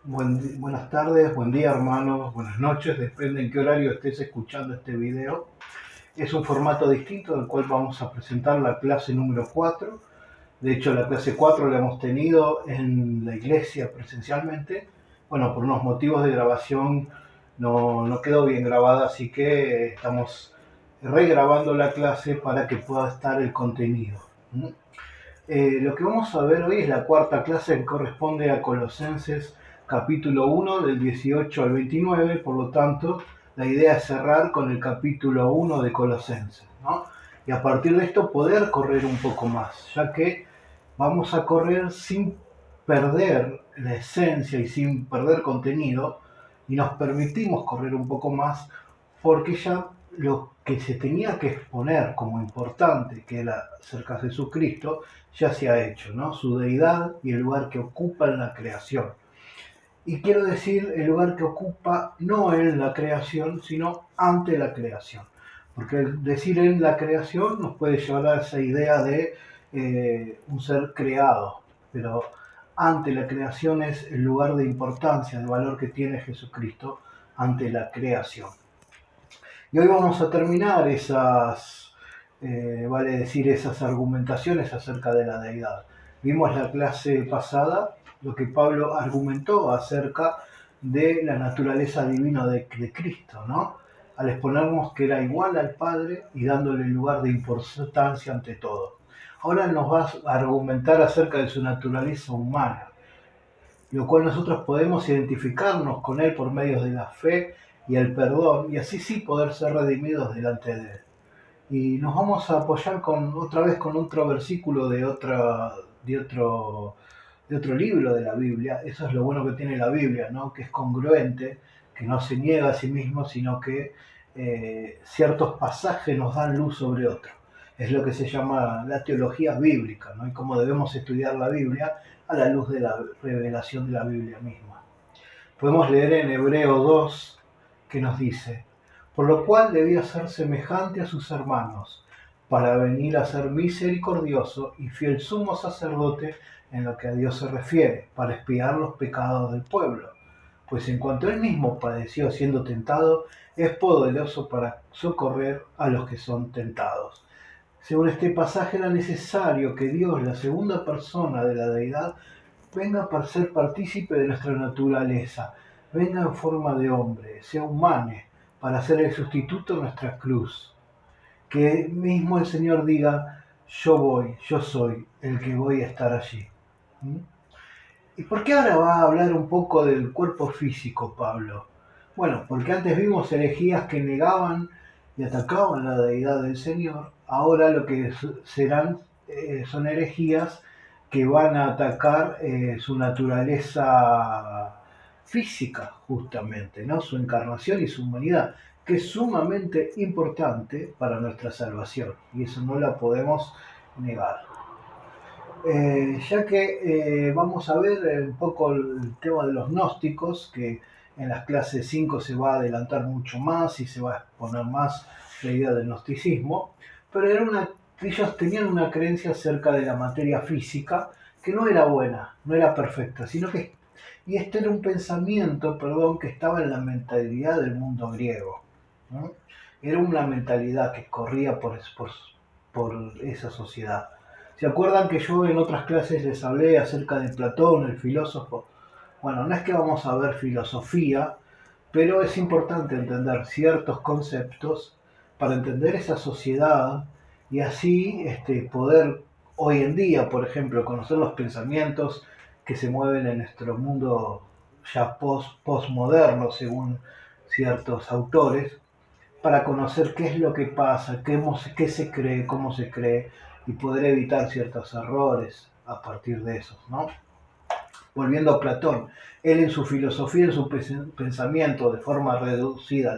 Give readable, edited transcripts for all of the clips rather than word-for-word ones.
Buenas tardes, buen día hermanos, buenas noches, depende en qué horario estés escuchando este video. Es un formato distinto del cual vamos a presentar la clase número 4. De hecho, la clase 4 la hemos tenido en la iglesia presencialmente. Bueno, por unos motivos de grabación no quedó bien grabada, así que estamos regrabando la clase para que pueda estar el contenido. Lo que vamos a ver hoy es la cuarta clase que corresponde a Colosenses capítulo 1 del 18 al 29, por lo tanto la idea es cerrar con el capítulo 1 de Colosenses, ¿no? Y a partir de esto poder correr un poco más, ya que vamos a correr sin perder la esencia y sin perder contenido, y nos permitimos correr un poco más porque ya lo que se tenía que exponer como importante, que era acerca de Jesucristo, ya se ha hecho, ¿no? Su deidad y el lugar que ocupa en la creación. Y quiero decir el lugar que ocupa no en la creación, sino ante la creación. Porque el decir en la creación nos puede llevar a esa idea de un ser creado, pero ante la creación es el lugar de importancia, el valor que tiene Jesucristo ante la creación. Y hoy vamos a terminar vale decir, esas argumentaciones acerca de la deidad. Vimos la clase pasada lo que Pablo argumentó acerca de la naturaleza divina de Cristo, ¿no? Al exponernos que era igual al Padre y dándole lugar de importancia ante todo. Ahora nos va a argumentar acerca de su naturaleza humana, lo cual nosotros podemos identificarnos con Él por medio de la fe y el perdón, y así sí poder ser redimidos delante de Él. Y nos vamos a apoyar otra vez con otro versículo de otro, de otro libro de la Biblia. Eso es lo bueno que tiene la Biblia, ¿no? Que es congruente, que no se niega a sí mismo, sino que ciertos pasajes nos dan luz sobre otros. Es lo que se llama la teología bíblica, ¿no? Y cómo debemos estudiar la Biblia a la luz de la revelación de la Biblia misma. Podemos leer en Hebreo 2 que nos dice: por lo cual debía ser semejante a sus hermanos, para venir a ser misericordioso y fiel sumo sacerdote en lo que a Dios se refiere, para expiar los pecados del pueblo. Pues en cuanto él mismo padeció siendo tentado, es poderoso para socorrer a los que son tentados. Según este pasaje, era necesario que Dios, la segunda persona de la deidad, venga para ser partícipe de nuestra naturaleza, venga en forma de hombre, sea humane, para ser el sustituto de nuestra cruz. Que mismo el Señor diga: yo voy, yo soy el que voy a estar allí. ¿Mm? ¿Y por qué ahora va a hablar un poco del cuerpo físico, Pablo? Bueno, porque antes vimos herejías que negaban y atacaban la deidad del Señor. Ahora lo que serán son herejías que van a atacar su naturaleza física, justamente, ¿no? Su encarnación y su humanidad, que es sumamente importante para nuestra salvación, y eso no la podemos negar. Ya que vamos a ver un poco el tema de los gnósticos, que en las clases 5 se va a adelantar mucho más y se va a exponer más la idea del gnosticismo, pero ellos tenían una creencia acerca de la materia física que no era buena, no era perfecta, y este era un pensamiento, perdón, que estaba en la mentalidad del mundo griego, ¿no? Era una mentalidad que corría por esa sociedad. ¿Se acuerdan que yo en otras clases les hablé acerca de Platón, el filósofo? Bueno, no es que vamos a ver filosofía, pero es importante entender ciertos conceptos para entender esa sociedad y así poder hoy en día, por ejemplo, conocer los pensamientos que se mueven en nuestro mundo ya postmoderno, según ciertos autores, para conocer qué es lo que pasa, qué se cree, cómo se cree, y poder evitar ciertos errores a partir de esos, ¿no? Volviendo a Platón, él en su filosofía, en su pensamiento, de forma reducida,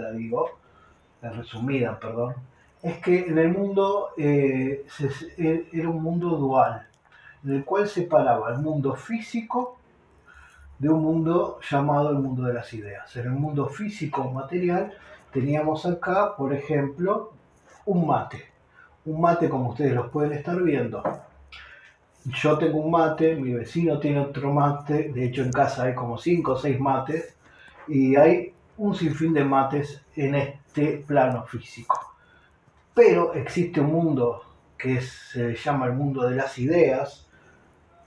resumida, perdón, es que en el mundo era un mundo dual, en el cual separaba el mundo físico de un mundo llamado el mundo de las ideas. En el mundo físico material teníamos acá, por ejemplo, un mate. Un mate como ustedes los pueden estar viendo. Yo tengo un mate, mi vecino tiene otro mate, de hecho en casa hay como 5 o 6 mates, y hay un sinfín de mates en este plano físico. Pero existe un mundo se llama el mundo de las ideas,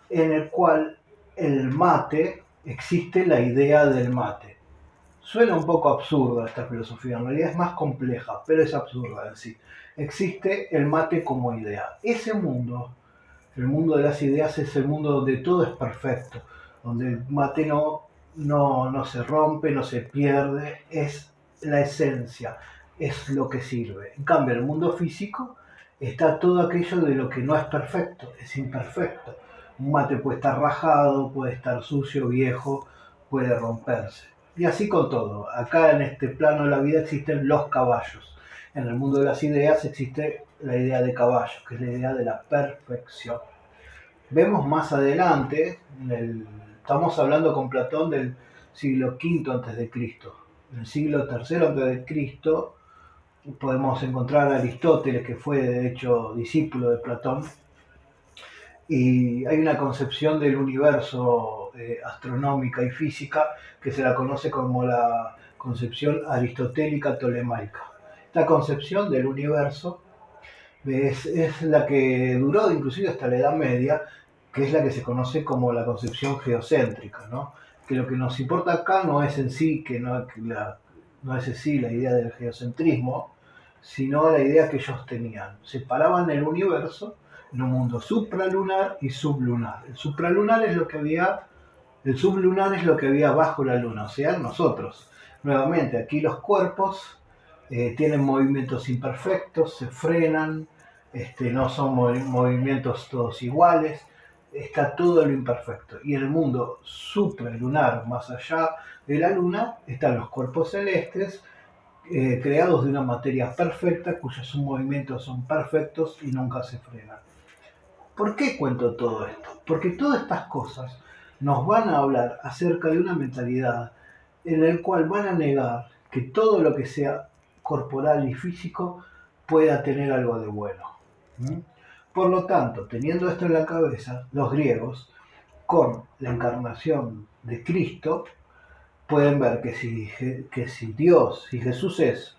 en el cual el mate, existe la idea del mate. Suena un poco absurda esta filosofía, en realidad es más compleja, pero es absurda en sí. Existe el mate como idea. Ese mundo, el mundo de las ideas, es el mundo donde todo es perfecto, donde el mate no se rompe, no se pierde, es la esencia, es lo que sirve. En cambio, en el mundo físico está todo aquello de lo que no es perfecto, es imperfecto. Un mate puede estar rajado, puede estar sucio, viejo, puede romperse. Y así con todo. Acá en este plano de la vida existen los caballos. En el mundo de las ideas existe la idea de caballo, que es la idea de la perfección. Vemos más adelante, estamos hablando con Platón del siglo V antes de Cristo. En el siglo III antes de Cristo podemos encontrar a Aristóteles, que fue de hecho discípulo de Platón, y hay una concepción del universo astronómica y física que se la conoce como la concepción aristotélica tolemaica. Esta concepción del universo es la que duró inclusive hasta la Edad Media, que es la que se conoce como la concepción geocéntrica, ¿no? Que lo que nos importa acá no es en sí, no es en sí la idea del geocentrismo, sino la idea que ellos tenían. Separaban el universo en un mundo supralunar y sublunar. El supralunar es lo que había, el sublunar es lo que había bajo la luna, o sea, nosotros. Nuevamente, aquí los cuerpos tienen movimientos imperfectos, se frenan, no son movimientos todos iguales, está todo lo imperfecto. Y en el mundo supralunar, más allá de la luna, están los cuerpos celestes, creados de una materia perfecta, cuyos movimientos son perfectos y nunca se frenan. ¿Por qué cuento todo esto? Porque todas estas cosas nos van a hablar acerca de una mentalidad en la cual van a negar que todo lo que sea corporal y físico pueda tener algo de bueno. ¿Mm? Por lo tanto, teniendo esto en la cabeza, los griegos, con la encarnación de Cristo, pueden ver que si Dios, si Jesús es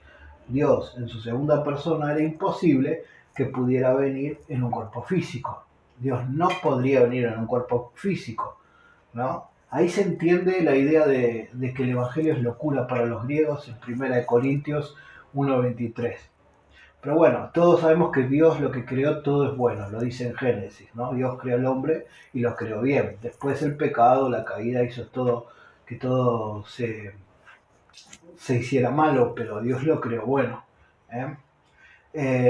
Dios en su segunda persona, era imposible que pudiera venir en un cuerpo físico. Dios no podría venir en un cuerpo físico, ¿no? Ahí se entiende la idea de que el Evangelio es locura para los griegos en 1 Corintios 1:23. Pero bueno, todos sabemos que Dios lo que creó todo es bueno, lo dice en Génesis, ¿no? Dios creó al hombre y lo creó bien. Después el pecado, la caída hizo todo, que todo se hiciera malo, pero Dios lo creó bueno. ¿eh?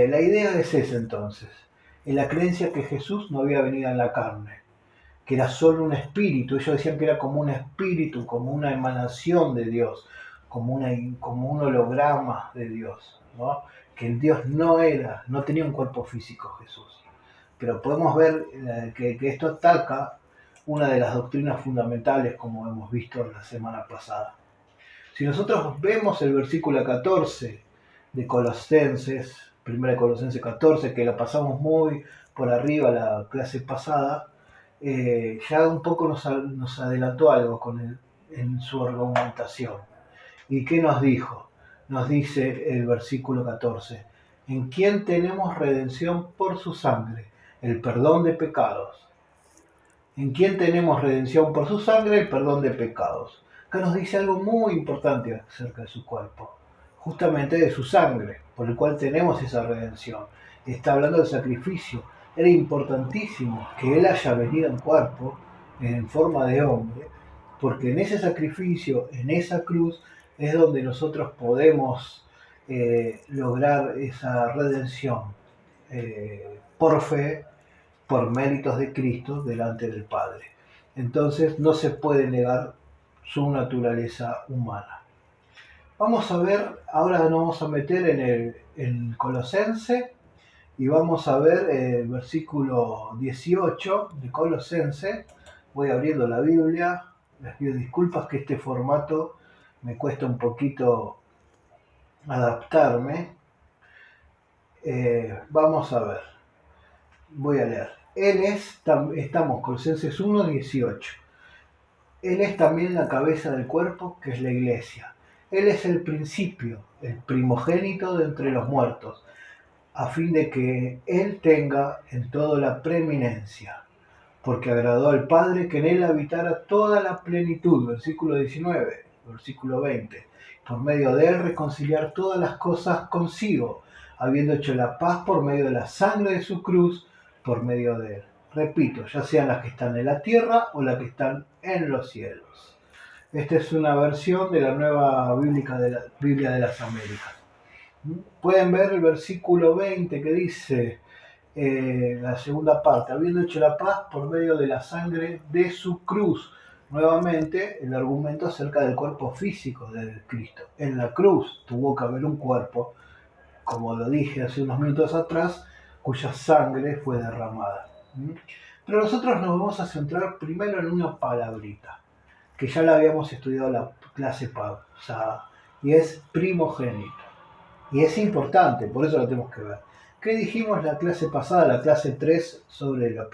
La idea es esa entonces, en la creencia que Jesús no había venido en la carne, que era solo un espíritu. Ellos decían que era como un espíritu, como una emanación de Dios, como un holograma de Dios, ¿no? Que el Dios no tenía un cuerpo físico Jesús. Pero podemos ver que esto ataca una de las doctrinas fundamentales, como hemos visto la semana pasada. Si nosotros vemos el versículo 14 de Colosenses, 1 Colosenses 14, que lo pasamos muy por arriba la clase pasada, ya un poco nos adelantó algo en su argumentación. ¿Y qué nos dijo? Nos dice el versículo 14, en quien tenemos redención por su sangre, el perdón de pecados. En quien tenemos redención por su sangre, el perdón de pecados. Acá nos dice algo muy importante acerca de su cuerpo, justamente de su sangre, por el cual tenemos esa redención. Está hablando del sacrificio. Era importantísimo que Él haya venido en cuerpo, en forma de hombre, porque en ese sacrificio, en esa cruz, es donde nosotros podemos lograr esa redención por fe, por méritos de Cristo delante del Padre. Entonces no se puede negar su naturaleza humana. Vamos a ver, ahora nos vamos a meter en Colosense y vamos a ver el versículo 18 de Colosense. Voy abriendo la Biblia, les pido disculpas que este formato me cuesta un poquito adaptarme. Vamos a ver, voy a leer. estamos, Colosenses 1:18. Él es también la cabeza del cuerpo, que es la iglesia. Él es el principio, el primogénito de entre los muertos, a fin de que Él tenga en todo la preeminencia, porque agradó al Padre que en Él habitara toda la plenitud, versículo 19, versículo 20, por medio de Él reconciliar todas las cosas consigo, habiendo hecho la paz por medio de la sangre de su cruz, por medio de Él. Repito, ya sean las que están en la tierra o las que están en los cielos. Esta es una versión de la nueva Biblia de las Américas. Pueden ver el versículo 20 que dice, la segunda parte, habiendo hecho la paz por medio de la sangre de su cruz. Nuevamente, el argumento acerca del cuerpo físico de Cristo. En la cruz tuvo que haber un cuerpo, como lo dije hace unos minutos atrás, cuya sangre fue derramada. Pero nosotros nos vamos a centrar primero en una palabrita, que ya la habíamos estudiado en la clase pasada, y es primogénito. Y es importante, por eso lo tenemos que ver. ¿Qué dijimos la clase pasada, la clase 3, sobre lo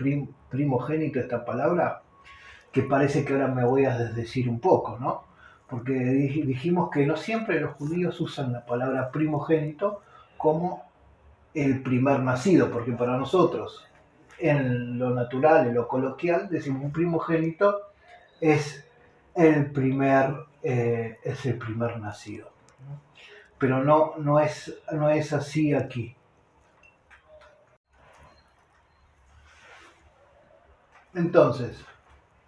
primogénito, esta palabra? Que parece que ahora me voy a desdecir un poco, ¿no? Porque dijimos que no siempre los judíos usan la palabra primogénito como el primer nacido, porque para nosotros, en lo natural, en lo coloquial, decimos un primogénito es el primer nacido. Pero no es así aquí. Entonces,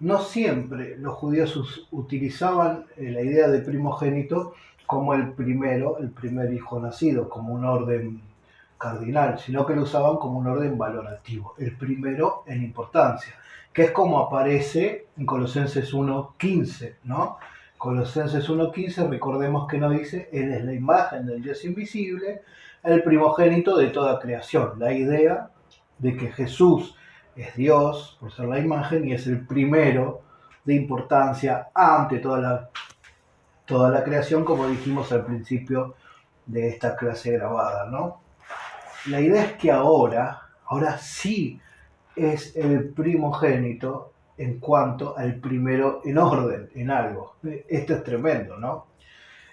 no siempre los judíos utilizaban la idea de primogénito como el primer hijo nacido, como un orden cardinal, sino que lo usaban como un orden valorativo, el primero en importancia, que es como aparece en Colosenses 1:15, ¿no? Colosenses 1:15, recordemos que nos dice, Él es la imagen del Dios invisible, el primogénito de toda creación. La idea de que Jesús es Dios, por ser la imagen, y es el primero de importancia ante toda la creación, como dijimos al principio de esta clase grabada, ¿no? La idea es que ahora sí es el primogénito en cuanto al primero en orden, en algo. Esto es tremendo, ¿no?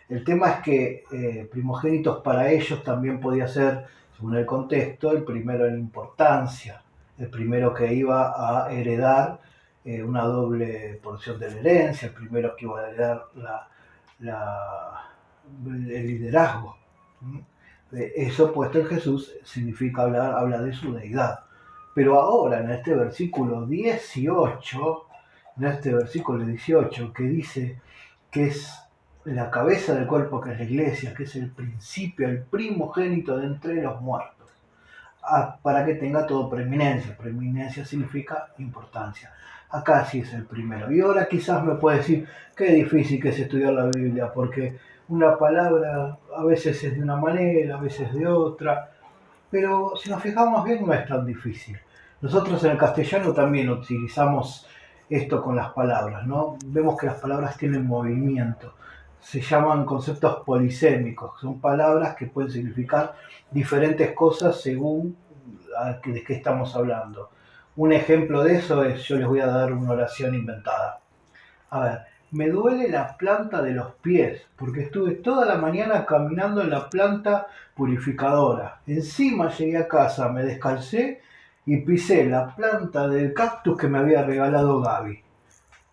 El tema es que primogénitos para ellos también podía ser, según el contexto, el primero en importancia, el primero que iba a heredar una doble porción de la herencia, el primero que iba a heredar el liderazgo. Eso puesto en Jesús significa habla de su deidad. Pero ahora en este versículo 18, que dice que es la cabeza del cuerpo, que es la iglesia, que es el principio, el primogénito de entre los muertos, para que tenga todo preeminencia. Preeminencia significa importancia. Acá sí es el primero. Y ahora quizás me puede decir, qué difícil que es estudiar la Biblia, porque una palabra a veces es de una manera, a veces de otra, pero si nos fijamos bien no es tan difícil. Nosotros en el castellano también utilizamos esto con las palabras, ¿no? Vemos que las palabras tienen movimiento. Se llaman conceptos polisémicos, son palabras que pueden significar diferentes cosas según de qué estamos hablando. Un ejemplo de eso es, yo les voy a dar una oración inventada. A ver, me duele la planta de los pies, porque estuve toda la mañana caminando en la planta purificadora. Encima llegué a casa, me descalcé y pisé la planta del cactus que me había regalado Gaby.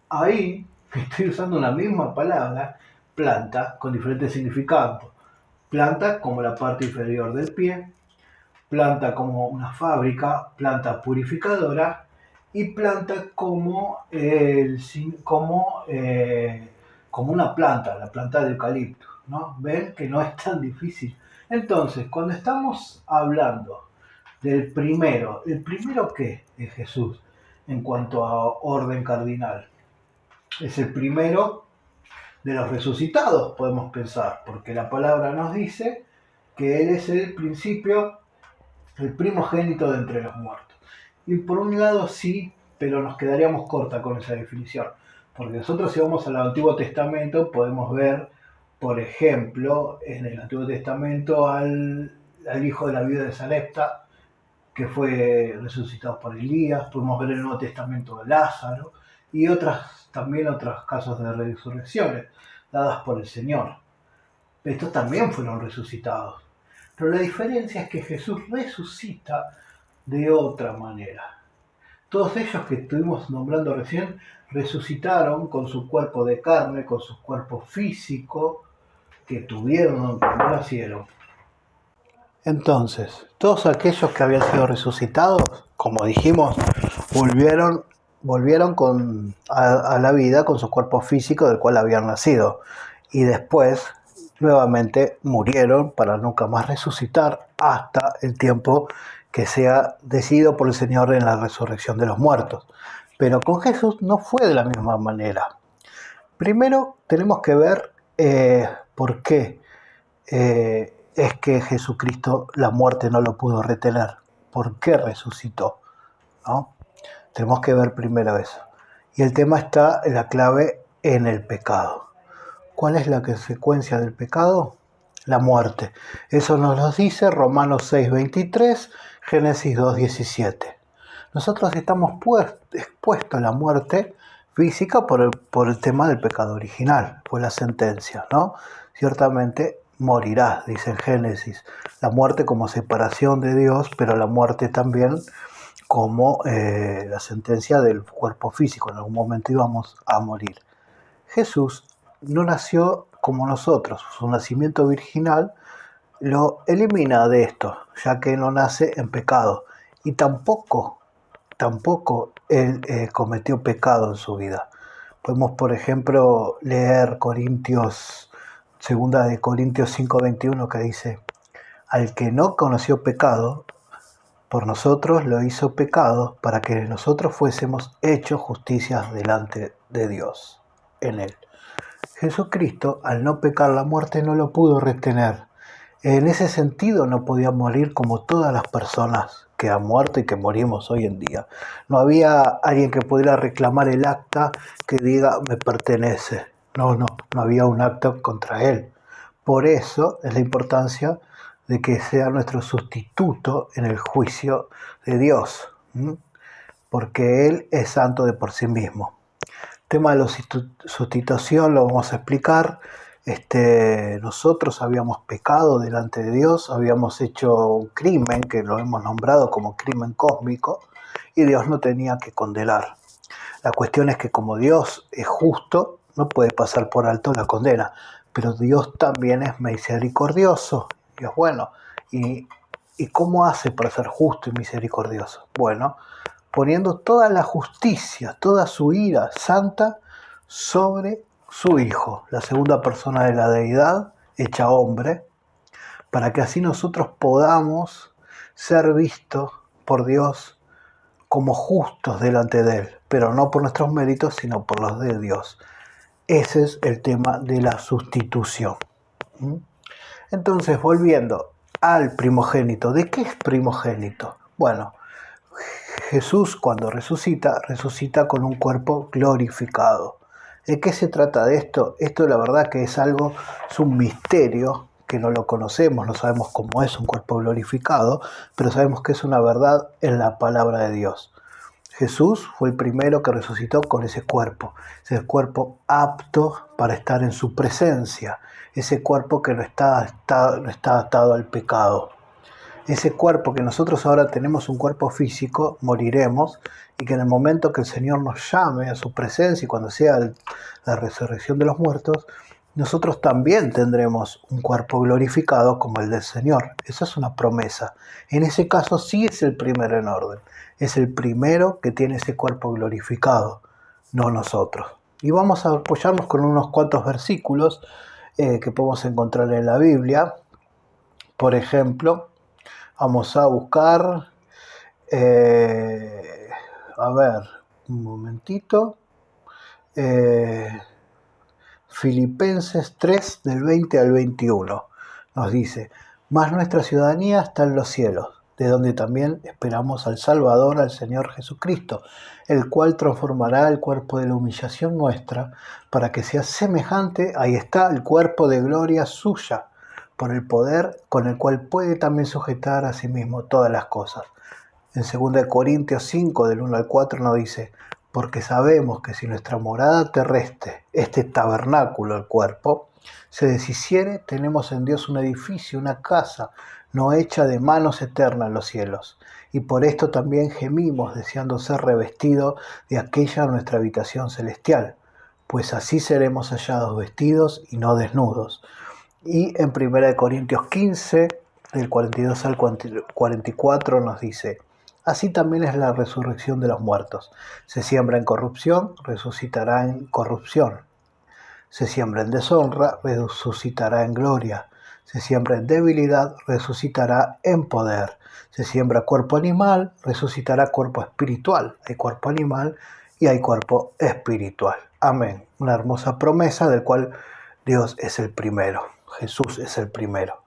Ahí estoy usando una misma palabra, planta, con diferentes significados. Planta como la parte inferior del pie, planta como una fábrica, planta purificadora, y planta como una planta, la planta de eucalipto, ¿no? Ven que no es tan difícil. Entonces, cuando estamos hablando del primero, ¿el primero qué es Jesús en cuanto a orden cardinal? Es el primero de los resucitados, podemos pensar, porque la palabra nos dice que Él es el principio, el primogénito de entre los muertos. Y por un lado sí, pero nos quedaríamos corta con esa definición, porque nosotros si vamos al Antiguo Testamento podemos ver, por ejemplo, en el Antiguo Testamento al hijo de la viuda de Sarepta, que fue resucitado por Elías, podemos ver en el Nuevo Testamento de Lázaro y también otros casos de resurrecciones dadas por el Señor. Estos también fueron resucitados. Pero la diferencia es que Jesús resucita de otra manera. Todos ellos que estuvimos nombrando recién resucitaron con su cuerpo de carne, con su cuerpo físico que tuvieron cuando nacieron. Entonces, todos aquellos que habían sido resucitados, como dijimos, volvieron a la vida con su cuerpo físico del cual habían nacido. Y después, nuevamente, murieron para nunca más resucitar hasta el tiempo que sea decidido por el Señor en la resurrección de los muertos. Pero con Jesús no fue de la misma manera. Primero tenemos que ver por qué es que Jesucristo la muerte no lo pudo retener. ¿Por qué resucitó? ¿No? Tenemos que ver primero eso. Y el tema está en la clave en el pecado. ¿Cuál es la consecuencia del pecado? La muerte. Eso nos lo dice Romanos 6:23, Génesis 2:17. Nosotros estamos expuestos a la muerte física por el tema del pecado original, fue la sentencia, ¿no? Ciertamente morirás, dice en Génesis. La muerte como separación de Dios, pero la muerte también como la sentencia del cuerpo físico. En algún momento íbamos a morir. Jesús no nació como nosotros, su nacimiento virginal lo elimina de esto, ya que no nace en pecado. Y tampoco él cometió pecado en su vida. Podemos, por ejemplo, leer segunda de Corintios 5:21, que dice: al que no conoció pecado, por nosotros lo hizo pecado, para que nosotros fuésemos hechos justicias delante de Dios en él. Jesucristo, al no pecar, la muerte no lo pudo retener. En ese sentido no podía morir como todas las personas que han muerto y que morimos hoy en día. No había alguien que pudiera reclamar el acta que diga me pertenece. No había un acta contra él. Por eso es la importancia de que sea nuestro sustituto en el juicio de Dios, porque Él es santo de por sí mismo. El tema de la sustitución lo vamos a explicar. Nosotros habíamos pecado delante de Dios, habíamos hecho un crimen que lo hemos nombrado como crimen cósmico y Dios no tenía que condenar. La cuestión es que como Dios es justo, no puede pasar por alto la condena, pero Dios también es misericordioso y es bueno. ¿Y cómo hace para ser justo y misericordioso? Bueno, poniendo toda la justicia, toda su ira santa sobre su Hijo, la segunda persona de la deidad, hecha hombre, para que así nosotros podamos ser vistos por Dios como justos delante de Él, pero no por nuestros méritos, sino por los de Dios. Ese es el tema de la sustitución. Entonces, volviendo al primogénito, ¿de qué es primogénito? Bueno, Jesús cuando resucita con un cuerpo glorificado. ¿De qué se trata de esto? Esto la verdad que es un misterio que no lo conocemos, no sabemos cómo es un cuerpo glorificado, pero sabemos que es una verdad en la palabra de Dios. Jesús fue el primero que resucitó con ese cuerpo apto para estar en su presencia, ese cuerpo que no está atado al pecado. Ese cuerpo que nosotros ahora tenemos, un cuerpo físico, moriremos, y que en el momento que el Señor nos llame a su presencia y cuando sea la resurrección de los muertos, nosotros también tendremos un cuerpo glorificado como el del Señor. Esa es una promesa. En ese caso sí es el primero en orden. Es el primero que tiene ese cuerpo glorificado, no nosotros. Y vamos a apoyarnos con unos cuantos versículos que podemos encontrar en la Biblia. Por ejemplo, vamos a buscar, a ver, un momentito, Filipenses 3, del 20 al 21, nos dice: mas nuestra ciudadanía está en los cielos, de donde también esperamos al Salvador, al Señor Jesucristo, el cual transformará el cuerpo de la humillación nuestra, para que sea semejante, ahí está, el cuerpo de gloria suya, por el poder con el cual puede también sujetar a sí mismo todas las cosas. En 2 Corintios 5, del 1 al 4, nos dice: porque sabemos que si nuestra morada terrestre, este tabernáculo, el cuerpo, se deshiciere, tenemos en Dios un edificio, una casa, no hecha de manos eternas en los cielos. Y por esto también gemimos, deseando ser revestidos de aquella nuestra habitación celestial, pues así seremos hallados vestidos y no desnudos. Y en 1 Corintios 15, del 42 al 44, nos dice: así también es la resurrección de los muertos. Se siembra en corrupción, resucitará en corrupción. Se siembra en deshonra, resucitará en gloria. Se siembra en debilidad, resucitará en poder. Se siembra cuerpo animal, resucitará cuerpo espiritual. Hay cuerpo animal y hay cuerpo espiritual. Amén. Una hermosa promesa del cual Dios es el primero. Jesús es el primero.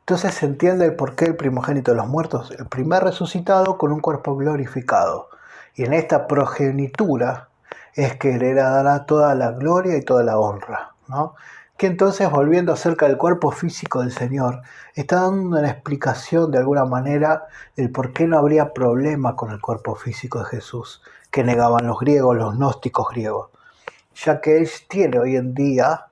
Entonces se entiende el porqué el primogénito de los muertos, el primer resucitado con un cuerpo glorificado. Y en esta progenitura es que heredará toda la gloria y toda la honra, ¿no? Que entonces, volviendo acerca del cuerpo físico del Señor, está dando una explicación de alguna manera del por qué no habría problema con el cuerpo físico de Jesús, que negaban los griegos, los gnósticos griegos, ya que Él tiene hoy en día,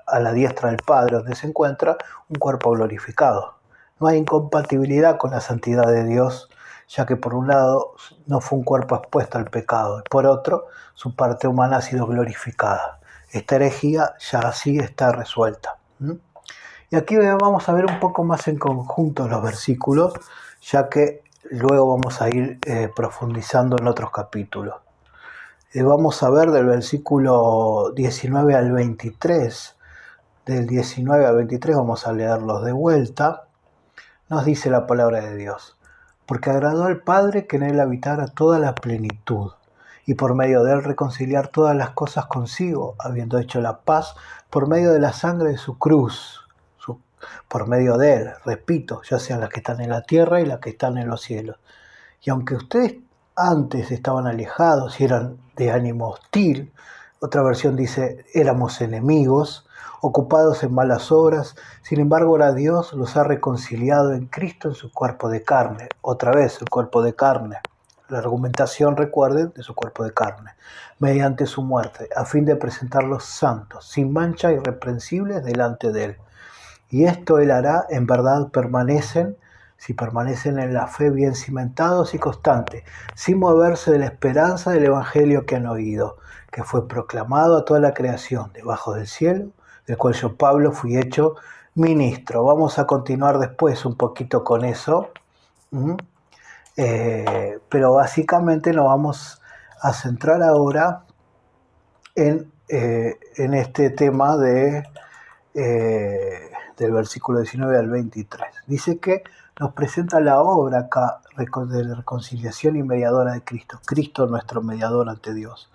a la diestra del Padre, donde se encuentra, un cuerpo glorificado. No hay incompatibilidad con la santidad de Dios, ya que por un lado no fue un cuerpo expuesto al pecado, y por otro, su parte humana ha sido glorificada. Esta herejía ya así está resuelta. Y aquí vamos a ver un poco más en conjunto los versículos, ya que luego vamos a ir profundizando en otros capítulos. Vamos a ver del versículo 19 al 23. Del 19 al 23 vamos a leerlos de vuelta. Nos dice la palabra de Dios: porque agradó al Padre que en él habitara toda la plenitud, y por medio de él reconciliar todas las cosas consigo, habiendo hecho la paz por medio de la sangre de su cruz. Por medio de él, repito, ya sean las que están en la tierra y las que están en los cielos. Y aunque ustedes antes estaban alejados y eran de ánimo hostil, otra versión dice, éramos enemigos, ocupados en malas obras, sin embargo ahora Dios los ha reconciliado en Cristo en su cuerpo de carne. Otra vez, el cuerpo de carne. La argumentación, recuerden, de su cuerpo de carne, mediante su muerte, a fin de presentarlos santos, sin mancha, irreprensibles delante de él. Y esto él hará, en verdad si permanecen en la fe bien cimentados y constantes, sin moverse de la esperanza del evangelio que han oído, que fue proclamado a toda la creación debajo del cielo, del cual yo, Pablo, fui hecho ministro. Vamos a continuar después un poquito con eso, pero básicamente nos vamos a centrar ahora en este tema del versículo 19 al 23. Dice que nos presenta la obra acá de la reconciliación y mediadora de Cristo. Cristo nuestro mediador ante Dios.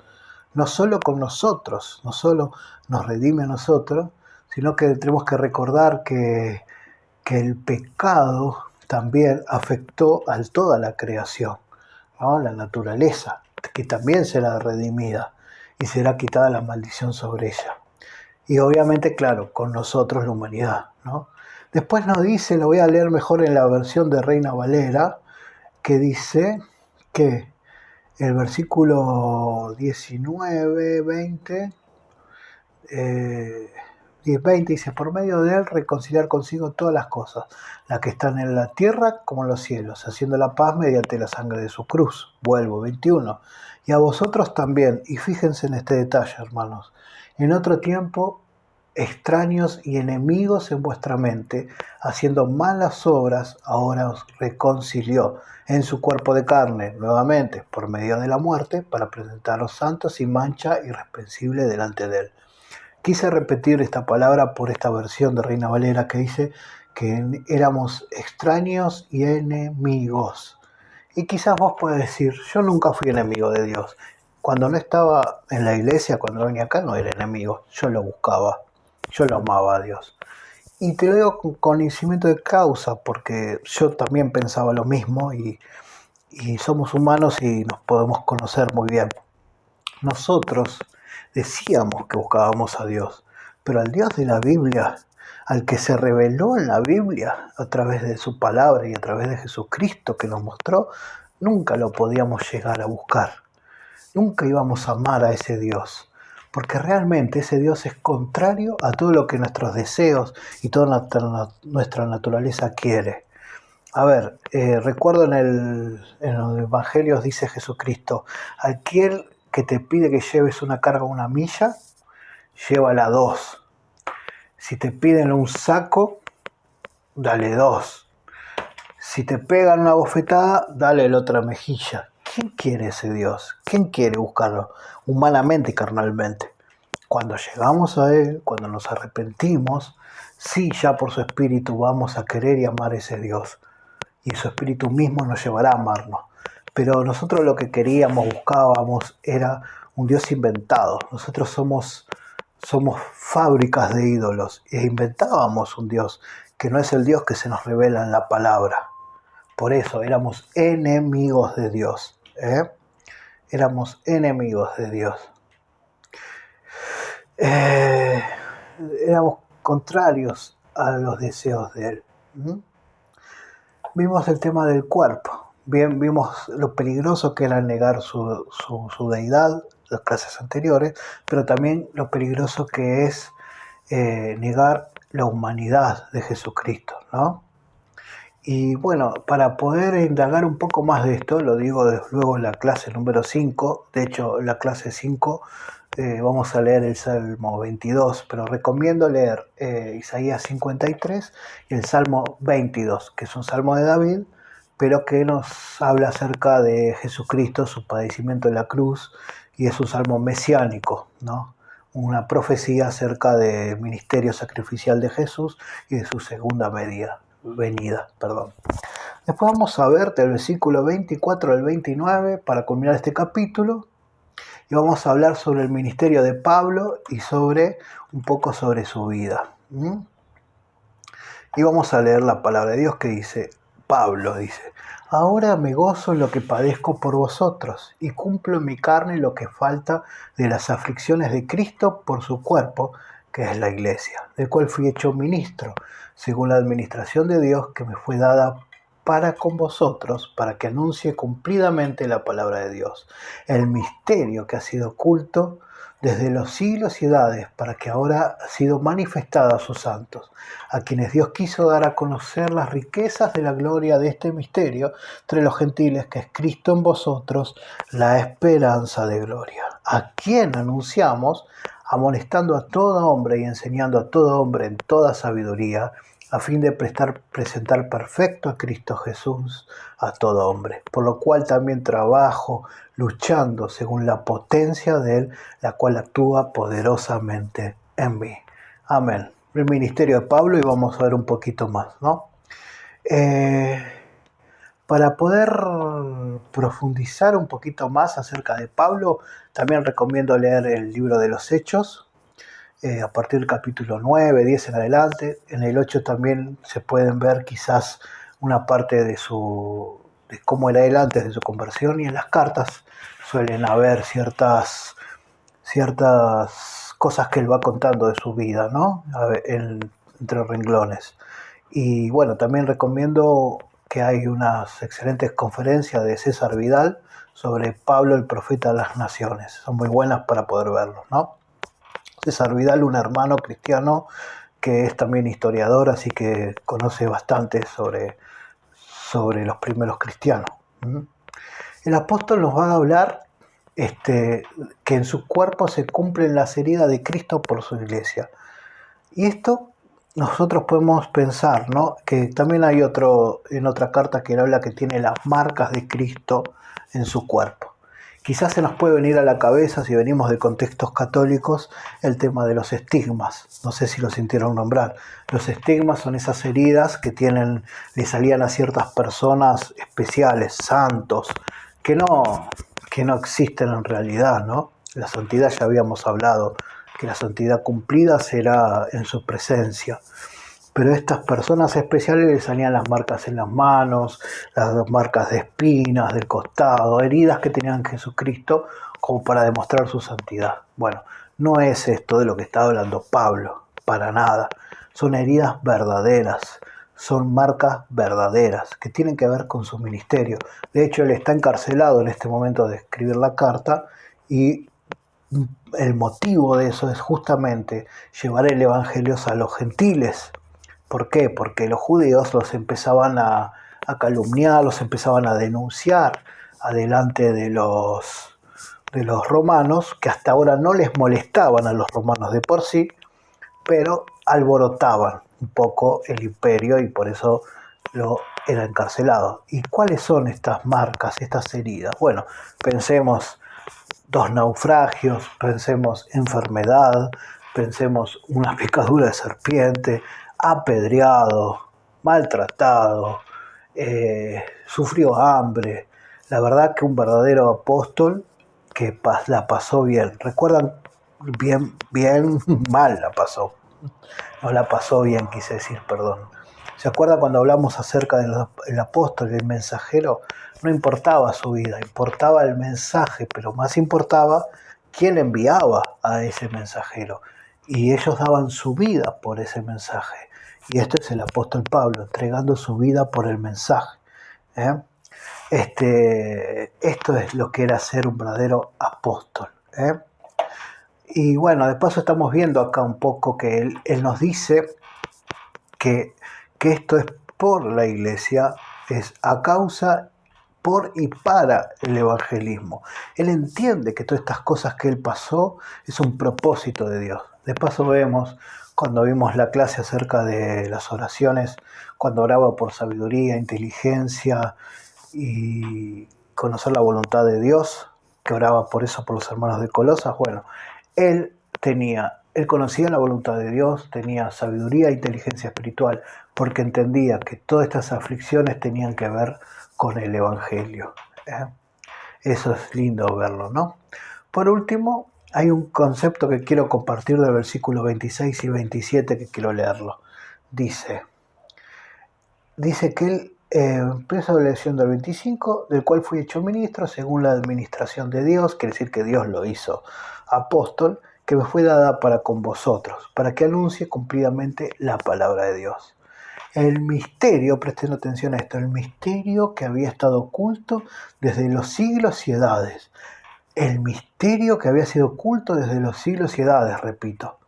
No solo con nosotros, no solo nos redime a nosotros, sino que tenemos que recordar que el pecado también afectó a toda la creación, ¿no? La naturaleza, que también será redimida y será quitada la maldición sobre ella. Y obviamente, claro, con nosotros la humanidad, ¿no? Después nos dice, lo voy a leer mejor en la versión de Reina Valera, que dice que el versículo 19, 20, 20 dice, por medio de él reconciliar consigo todas las cosas, las que están en la tierra como en los cielos, haciendo la paz mediante la sangre de su cruz. Vuelvo, 21. Y a vosotros también, y fíjense en este detalle, hermanos, en otro tiempo extraños y enemigos en vuestra mente, haciendo malas obras, ahora os reconcilió en su cuerpo de carne, nuevamente, por medio de la muerte, para presentaros santos sin mancha, irreprensible delante de él. Quise repetir esta palabra por esta versión de Reina Valera que dice que éramos extraños y enemigos. Y quizás vos podés decir, yo nunca fui enemigo de Dios. Cuando no estaba en la iglesia, cuando venía acá, no era enemigo. Yo lo buscaba, yo lo amaba a Dios. Y te lo digo con conocimiento de causa, porque yo también pensaba lo mismo y somos humanos y nos podemos conocer muy bien. Nosotros decíamos que buscábamos a Dios, pero al Dios de la Biblia al que se reveló en la Biblia a través de su palabra y a través de Jesucristo que nos mostró, nunca lo podíamos llegar a buscar. Nunca íbamos a amar a ese Dios, porque realmente ese Dios es contrario a todo lo que nuestros deseos y toda nuestra naturaleza quiere. A ver, recuerdo en los evangelios dice Jesucristo, aquel que te pide que lleves una carga 1 milla, llévala 2. Si te piden un saco, dale 2. Si te pegan una bofetada, dale la otra mejilla. ¿Quién quiere ese Dios? ¿Quién quiere buscarlo? Humanamente y carnalmente. Cuando llegamos a Él, cuando nos arrepentimos, sí, ya por su Espíritu vamos a querer y amar a ese Dios. Y su Espíritu mismo nos llevará a amarnos. Pero nosotros lo que queríamos, buscábamos, era un Dios inventado. Nosotros somos fábricas de ídolos e inventábamos un Dios que no es el Dios que se nos revela en la palabra. Por eso éramos enemigos de Dios. Éramos enemigos de Dios. Éramos contrarios a los deseos de Él. Vimos el tema del cuerpo. Bien, vimos lo peligroso que era negar su deidad, las clases anteriores, pero también lo peligroso que es negar la humanidad de Jesucristo, ¿no? Y bueno, para poder indagar un poco más de esto, lo digo luego en la clase número 5, de hecho en la clase 5 vamos a leer el Salmo 22, pero recomiendo leer Isaías 53 y el Salmo 22, que es un salmo de David, pero que nos habla acerca de Jesucristo, su padecimiento en la cruz, y es un salmo mesiánico, ¿no? Una profecía acerca del ministerio sacrificial de Jesús y de su segunda venida. Después vamos a ver del versículo 24 al 29 para culminar este capítulo, y vamos a hablar sobre el ministerio de Pablo y un poco sobre su vida. Y vamos a leer la palabra de Dios que dice, Pablo dice, ahora me gozo en lo que padezco por vosotros y cumplo en mi carne lo que falta de las aflicciones de Cristo por su cuerpo, que es la iglesia, del cual fui hecho ministro, según la administración de Dios que me fue dada para con vosotros, para que anuncie cumplidamente la palabra de Dios, el misterio que ha sido oculto desde los siglos y edades, para que ahora ha sido manifestado a sus santos, a quienes Dios quiso dar a conocer las riquezas de la gloria de este misterio entre los gentiles, que es Cristo en vosotros, la esperanza de gloria, a quien anunciamos, amonestando a todo hombre y enseñando a todo hombre en toda sabiduría, a fin de presentar perfecto a Cristo Jesús a todo hombre, por lo cual también trabajo luchando según la potencia de Él, la cual actúa poderosamente en mí. Amén. El ministerio de Pablo, y vamos a ver un poquito más, ¿no? Para poder profundizar un poquito más acerca de Pablo, también recomiendo leer el libro de los Hechos, a partir del capítulo 9, 10 en adelante. En el 8 también se pueden ver quizás una parte de cómo era él antes de su conversión, y en las cartas suelen haber ciertas cosas que él va contando de su vida, ¿no? Entre renglones. Y bueno, también recomiendo que hay unas excelentes conferencias de César Vidal sobre Pablo, el profeta de las naciones. Son muy buenas para poder verlos, ¿no? César Vidal, un hermano cristiano que es también historiador, así que conoce bastante sobre los primeros cristianos. El apóstol nos va a hablar que en su cuerpo se cumplen las heridas de Cristo por su iglesia. Y esto nosotros podemos pensar, ¿no? Que también hay en otra carta que él habla que tiene las marcas de Cristo en su cuerpo. Quizás se nos puede venir a la cabeza, si venimos de contextos católicos, el tema de los estigmas. No sé si lo sintieron nombrar. Los estigmas son esas heridas que le salían a ciertas personas especiales, santos, que no existen en realidad, ¿no? La santidad, ya habíamos hablado, que la santidad cumplida será en su presencia. Pero estas personas especiales les salían las marcas en las manos, las marcas de espinas, del costado, heridas que tenían Jesucristo como para demostrar su santidad. Bueno, no es esto de lo que está hablando Pablo, para nada. son heridas verdaderas, son marcas verdaderas que tienen que ver con su ministerio. De hecho, él está encarcelado en este momento de escribir la carta y el motivo de eso es justamente llevar el evangelio a los gentiles. ¿Por qué? Porque los judíos los empezaban a calumniar, los empezaban a denunciar adelante de los romanos, que hasta ahora no les molestaban a los romanos de por sí, pero alborotaban un poco el imperio y por eso lo era encarcelado. ¿Y cuáles son estas marcas, estas heridas? Bueno, pensemos 2 naufragios, pensemos enfermedad, pensemos una picadura de serpiente, apedreado, maltratado, sufrió hambre. La verdad que un verdadero apóstol que la pasó bien. ¿Recuerdan? Bien mal la pasó. No la pasó bien, quise decir, perdón. ¿Se acuerda cuando hablamos acerca del apóstol, el mensajero? No importaba su vida, importaba el mensaje, pero más importaba quién enviaba a ese mensajero. Y ellos daban su vida por ese mensaje. Y este es el apóstol Pablo, entregando su vida por el mensaje. Esto es lo que era ser un verdadero apóstol. Y bueno, de paso estamos viendo acá un poco que él nos dice que esto es por la iglesia, es a causa, por y para el evangelismo. Él entiende que todas estas cosas que él pasó es un propósito de Dios. De paso vemos, cuando vimos la clase acerca de las oraciones, cuando oraba por sabiduría, inteligencia y conocer la voluntad de Dios, que oraba por eso por los hermanos de Colosas, bueno, él conocía la voluntad de Dios, tenía sabiduría e inteligencia espiritual, porque entendía que todas estas aflicciones tenían que ver con el Evangelio. Eso es lindo verlo, ¿no? Por último, hay un concepto que quiero compartir del versículo 26 y 27 que quiero leerlo. Dice que él, empieza la lección del 25, del cual fui hecho ministro según la administración de Dios, quiere decir que Dios lo hizo apóstol, que me fue dada para con vosotros, para que anuncie cumplidamente la palabra de Dios. El misterio, presten atención a esto, el misterio que había estado oculto desde los siglos y edades. El misterio que había sido oculto desde los siglos y edades, repito,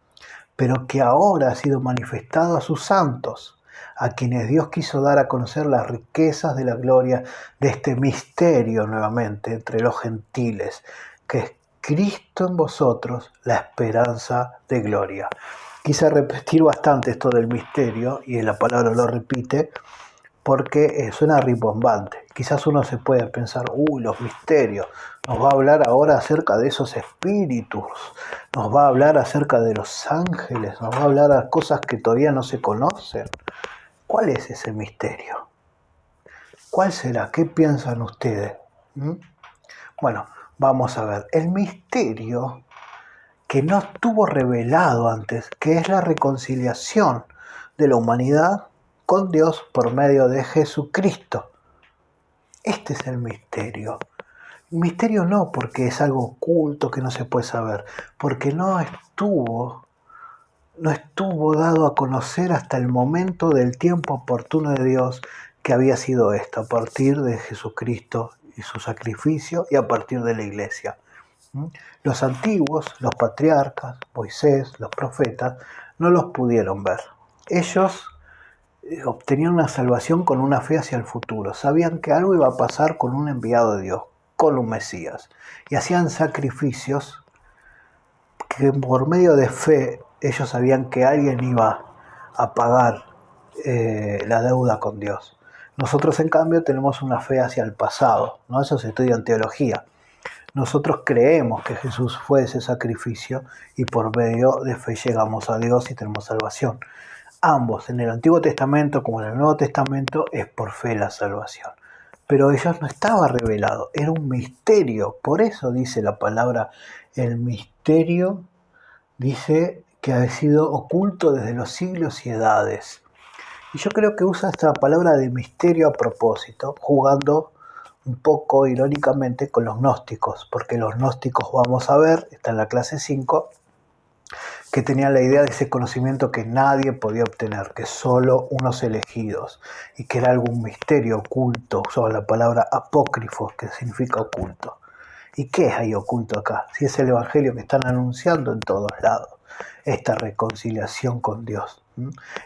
pero que ahora ha sido manifestado a sus santos, a quienes Dios quiso dar a conocer las riquezas de la gloria de este misterio nuevamente entre los gentiles, que es Cristo en vosotros, la esperanza de gloria. Quise repetir bastante esto del misterio, y la palabra lo repite, porque suena rimbombante. Quizás uno se puede pensar, los misterios, nos va a hablar ahora acerca de esos espíritus, nos va a hablar acerca de los ángeles, nos va a hablar de cosas que todavía no se conocen. ¿Cuál es ese misterio? ¿Cuál será? ¿Qué piensan ustedes? Bueno, vamos a ver. El misterio que no estuvo revelado antes, que es la reconciliación de la humanidad con Dios por medio de Jesucristo. Este es el misterio. Misterio no porque es algo oculto que no se puede saber, porque no estuvo dado a conocer hasta el momento del tiempo oportuno de Dios, que había sido esto, a partir de Jesucristo y su sacrificio y a partir de la iglesia. Los antiguos, los patriarcas, Moisés, los profetas, no los pudieron ver. Ellos obtenían una salvación con una fe hacia el futuro. Sabían que algo iba a pasar con un enviado de Dios, con un Mesías. Y hacían sacrificios que por medio de fe ellos sabían que alguien iba a pagar la deuda con Dios. Nosotros, en cambio, tenemos una fe hacia el pasado, ¿no? Eso se estudia en teología. Nosotros creemos que Jesús fue ese sacrificio y por medio de fe llegamos a Dios y tenemos salvación. Ambos, en el Antiguo Testamento como en el Nuevo Testamento, es por fe la salvación. Pero ellos no estaba revelado, era un misterio. Por eso dice la palabra, el misterio, dice que ha sido oculto desde los siglos y edades. Y yo creo que usa esta palabra de misterio a propósito, jugando un poco irónicamente con los gnósticos, porque los gnósticos, vamos a ver, está en la clase 5, que tenían la idea de ese conocimiento que nadie podía obtener, que solo unos elegidos, y que era algún misterio oculto. Usaba la palabra apócrifos, que significa oculto. ¿Y qué hay oculto acá? Si es el Evangelio que están anunciando en todos lados, esta reconciliación con Dios.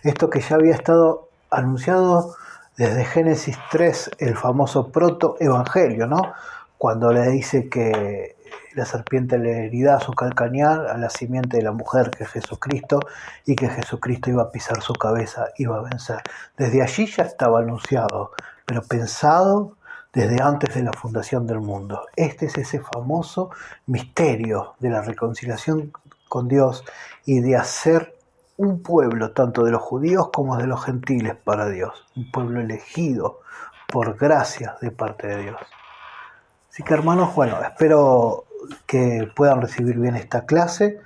Esto que ya había estado anunciado desde Génesis 3, el famoso proto-evangelio, ¿no? Cuando le dice que la serpiente le herirá su calcañar a la simiente de la mujer, que es Jesucristo, y que Jesucristo iba a pisar su cabeza, iba a vencer. Desde allí ya estaba anunciado, pero pensado desde antes de la fundación del mundo. Este es ese famoso misterio de la reconciliación con Dios y de hacer un pueblo, tanto de los judíos como de los gentiles, para Dios. Un pueblo elegido por gracia de parte de Dios. Así que, hermanos, bueno, espero que puedan recibir bien esta clase.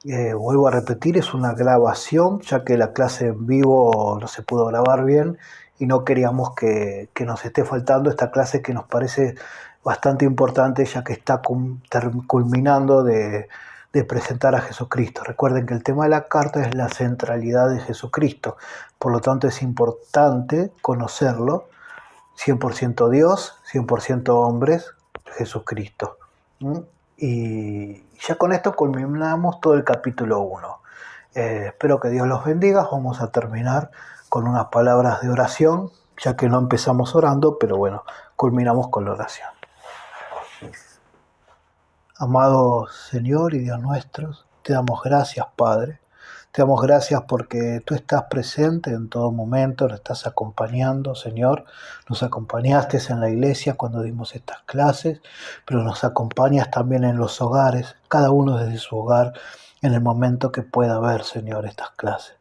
Vuelvo a repetir, es una grabación, ya que la clase en vivo no se pudo grabar bien y no queríamos que nos esté faltando esta clase que nos parece bastante importante, ya que está culminando de presentar a Jesucristo. Recuerden que el tema de la carta es la centralidad de Jesucristo, por lo tanto es importante conocerlo. 100% Dios, 100% hombres, Jesucristo. Y ya con esto culminamos todo el capítulo 1. Espero que Dios los bendiga. Vamos a terminar con unas palabras de oración, ya que no empezamos orando, pero bueno, culminamos con la oración. Amado Señor y Dios nuestro, te damos gracias, Padre. Te damos gracias porque tú estás presente en todo momento, nos estás acompañando, Señor. Nos acompañaste en la iglesia cuando dimos estas clases, pero nos acompañas también en los hogares, cada uno desde su hogar, en el momento que pueda ver, Señor, estas clases.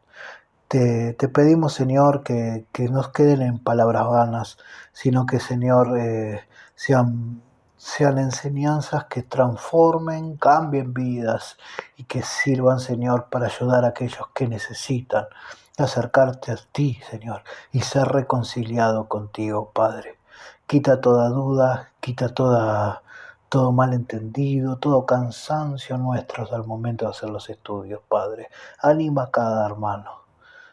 Te pedimos, Señor, que no queden en palabras vanas, sino que, Señor, sean enseñanzas que transformen, cambien vidas y que sirvan, Señor, para ayudar a aquellos que necesitan acercarte a ti, Señor, y ser reconciliado contigo, Padre. Quita toda duda, quita todo malentendido, todo cansancio nuestro al momento de hacer los estudios, Padre. Anima a cada hermano.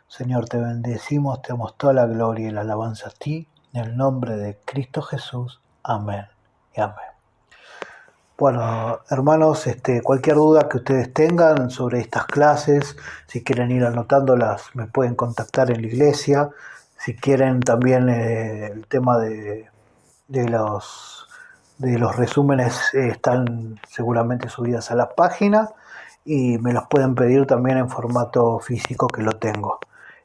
Señor, te bendecimos, te damos toda la gloria y la alabanza a ti, en el nombre de Cristo Jesús. Amén y amén. Bueno, hermanos, cualquier duda que ustedes tengan sobre estas clases, si quieren ir anotándolas, me pueden contactar en la iglesia. Si quieren también el tema de los resúmenes están seguramente subidas a la página y me los pueden pedir también en formato físico, que lo tengo.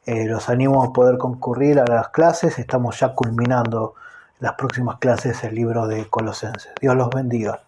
Los animo a poder concurrir a las clases. Estamos ya culminando las próximas clases el libro de Colosenses. Dios los bendiga.